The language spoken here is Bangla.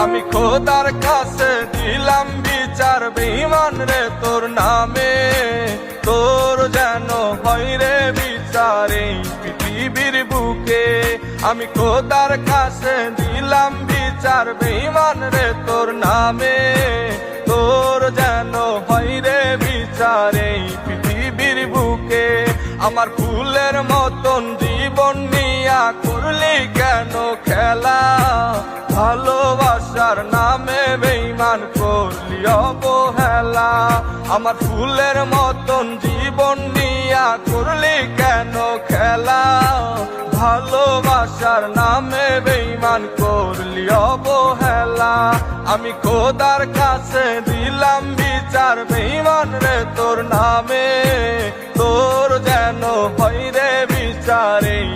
আমি খোদার কাছে দিলাম বিচার বেঈমান রে তোর নামে, তোর যেন হয় রে বিচার এই পৃথিবীর বুকে। আমি খোদার কাছে দিলাম বিচার বেঈমান রে তোর নামে, তোর যেন হয় রে বিচার এই পৃথিবীর বুকে। আমার ফুলের মতন জীবন নিয়া করলি কেন খেলা, ভালোবাসার নামে বেঈমান করলি অবহেলা। আমার ফুলের মতন জীবন নিয়া করলি কেন খেলা, ভালোবাসার নামে বেঈমান করলি অবহেলা। আমি খোদার কাছে দিলাম বিচার বেঈমান রে তোর নামে, তোর যেন হয় রে বিচার এই